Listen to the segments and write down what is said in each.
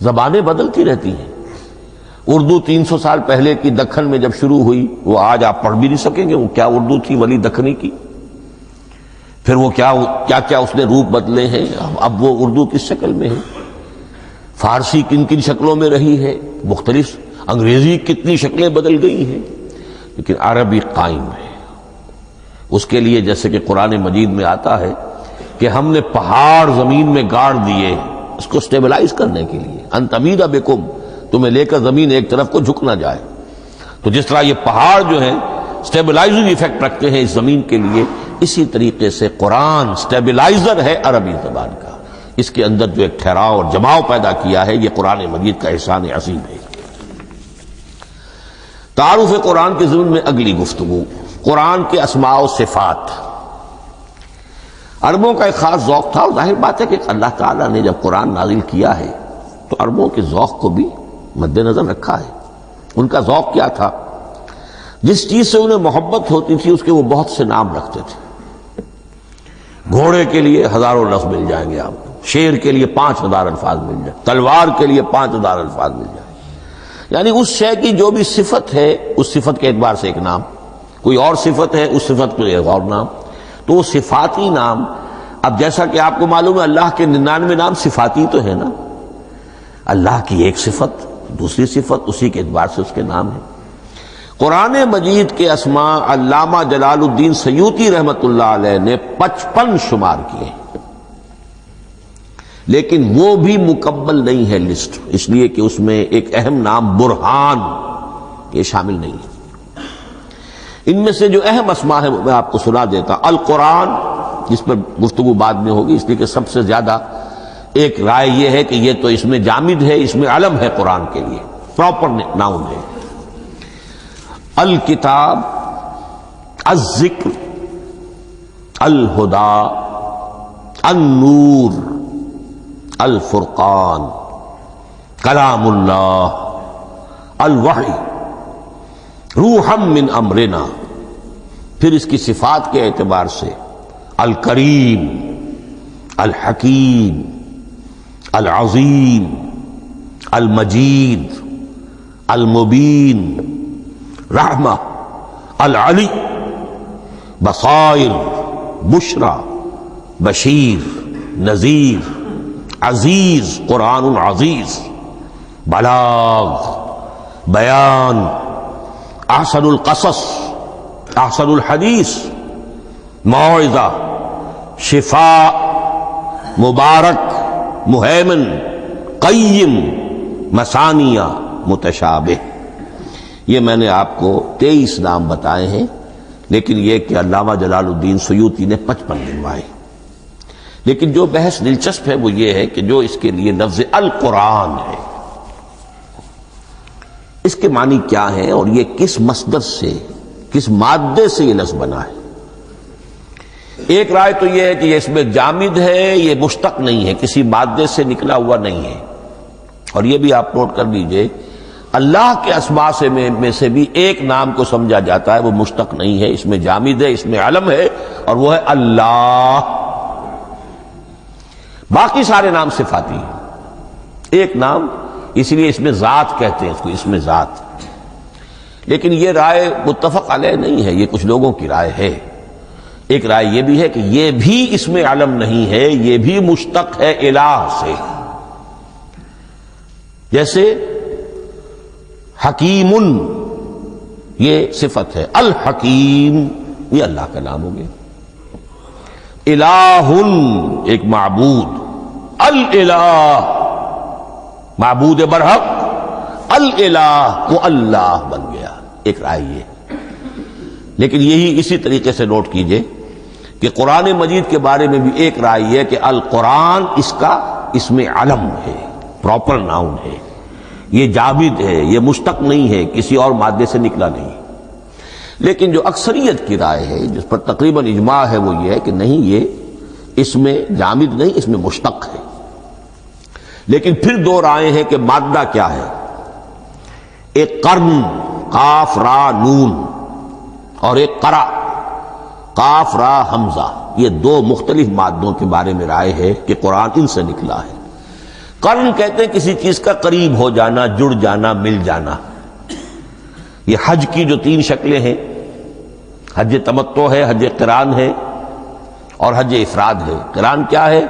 زبانیں بدلتی رہتی ہیں. اردو 300 سال پہلے کی دکن میں جب شروع ہوئی وہ آج آپ پڑھ بھی نہیں سکیں گے وہ کیا اردو تھی ولی دکنی کی. پھر وہ کیا اس نے روپ بدلے ہیں. اب وہ اردو کس شکل میں ہے, فارسی کن کن شکلوں میں رہی ہے, مختلف انگریزی کتنی شکلیں بدل گئی ہیں, لیکن عربی قائم ہے. اس کے لیے جیسے کہ قرآن مجید میں آتا ہے کہ ہم نے پہاڑ زمین میں گاڑ دیے اس کو سٹیبلائز کرنے کے لیے, ان تمید بکم, تمہیں لے کر زمین ایک طرف کو جھک نہ جائے. تو جس طرح یہ پہاڑ جو ہیں سٹیبلائزنگ ایفیکٹ رکھتے ہیں اس زمین کے لیے, اسی طریقے سے قرآن سٹیبلائزر ہے عربی زبان کا. اس کے اندر جو ایک ٹھہراؤ اور جماؤ پیدا کیا ہے یہ قرآن مجید کا احسان عظیم ہے. تعارف قرآن کے ضمن میں اگلی گفتگو قرآن کے اسماء و صفات. عربوں کا ایک خاص ذوق تھا, اور ظاہر بات ہے کہ اللہ تعالیٰ نے جب قرآن نازل کیا ہے تو عربوں کے ذوق کو بھی مد نظر رکھا ہے. ان کا ذوق کیا تھا, جس چیز سے انہیں محبت ہوتی تھی اس کے وہ بہت سے نام رکھتے تھے. گھوڑے کے لیے ہزاروں لفظ مل جائیں گے آپ کو, شیر کے لیے 5000 الفاظ مل جائیں, تلوار کے لیے 5000 الفاظ مل جائیں. یعنی اس شے کی جو بھی صفت ہے اس صفت کے اعتبار سے ایک نام, کوئی اور صفت ہے اس صفت کے ایک اور نام. تو وہ صفاتی نام, اب جیسا کہ آپ کو معلوم ہے اللہ کے 99 نام صفاتی تو ہے نا, اللہ کی ایک صفت دوسری صفت اسی کے اعتبار سے اس کے نام ہیں. قرآن مجید کے اسماء علامہ جلال الدین سیوطی رحمۃ اللہ علیہ نے 55 شمار کیے, لیکن وہ بھی مکمل نہیں ہے لسٹ, اس لیے کہ اس میں ایک اہم نام برہان یہ شامل نہیں ہے. ان میں سے جو اہم اسماء ہے وہ میں آپ کو سنا دیتا. القرآن, جس پر گفتگو بعد میں ہوگی, اس لیے کہ سب سے زیادہ ایک رائے یہ ہے کہ یہ تو اس میں جامد ہے, اس میں علم ہے قرآن کے لیے, پراپر ناؤن ہے. الکتاب, الذکر, الہدی, النور, الفرقان, کلام اللہ, الوحی, روحا من امرنا. پھر اس کی صفات کے اعتبار سے الکریم, الحکیم, العظیم, المجید, المبین, رحمہ, العلی, بصائر, بشرا, بشیر, نذیر, عزیز, قرآن عزیز, بلاغ, بیان, احسن القصص, احسن الحدیث, موعظہ, شفاء, مبارک, مہیمن, قیم, مثانیہ, متشابہ. یہ میں نے آپ کو 23 نام بتائے ہیں, لیکن یہ کہ علامہ جلال الدین سیوطی نے 55 گنوائے. لیکن جو بحث دلچسپ ہے وہ یہ ہے کہ جو اس کے لیے لفظ القرآن ہے اس کے معنی کیا ہے, اور یہ کس مصدر سے, کس مادے سے یہ لفظ بنا ہے. ایک رائے تو یہ ہے کہ یہ اس میں جامد ہے, یہ مشتق نہیں ہے, کسی مادے سے نکلا ہوا نہیں ہے. اور یہ بھی آپ نوٹ کر لیجئے, اللہ کے اسماء میں سے بھی ایک نام کو سمجھا جاتا ہے وہ مشتق نہیں ہے, اس میں جامد ہے, اس میں علم ہے, اور وہ ہے اللہ. باقی سارے نام صفاتی ہیں. ایک نام, اسی لیے اس میں ذات کہتے ہیں اس کو, اس میں ذات. لیکن یہ رائے متفق علیہ نہیں ہے, یہ کچھ لوگوں کی رائے ہے. ایک رائے یہ بھی ہے کہ یہ بھی اس میں علم نہیں ہے, یہ بھی مشتق ہے الہ سے. جیسے حکیم یہ صفت ہے, الحکیم یہ اللہ کا نام ہو گیا. الہ ایک معبود, الالہ معبود برحق, الالہ وہ اللہ بن گیا. ایک رائے یہ. لیکن یہی اسی طریقے سے نوٹ کیجئے کہ قرآن مجید کے بارے میں بھی ایک رائے یہ کہ القرآن اس میں علم ہے, پراپر ناؤن ہے, یہ جامد ہے, یہ مشتق نہیں ہے, کسی اور مادے سے نکلا نہیں. لیکن جو اکثریت کی رائے ہے جس پر تقریباً اجماع ہے وہ یہ ہے کہ نہیں, یہ اس میں جامد نہیں, اس میں مشتق ہے. لیکن پھر دو رائے ہیں کہ مادہ کیا ہے. ایک قرن, قاف را نون, اور ایک قرا, قاف را حمزہ. یہ دو مختلف مادوں کے بارے میں رائے ہے کہ قرآن ان سے نکلا ہے. قرن کہتے ہیں کسی چیز کا قریب ہو جانا، جڑ جانا، مل جانا۔ یہ حج کی جو 3 شکلیں ہیں، حج تمتع ہے، حج قران ہے اور حج افراد ہے۔ قران کیا ہے؟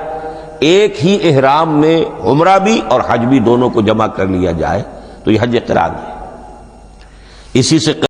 ایک ہی احرام میں عمرہ بھی اور حج بھی دونوں کو جمع کر لیا جائے، تو یہ حج قران ہے۔ اسی سے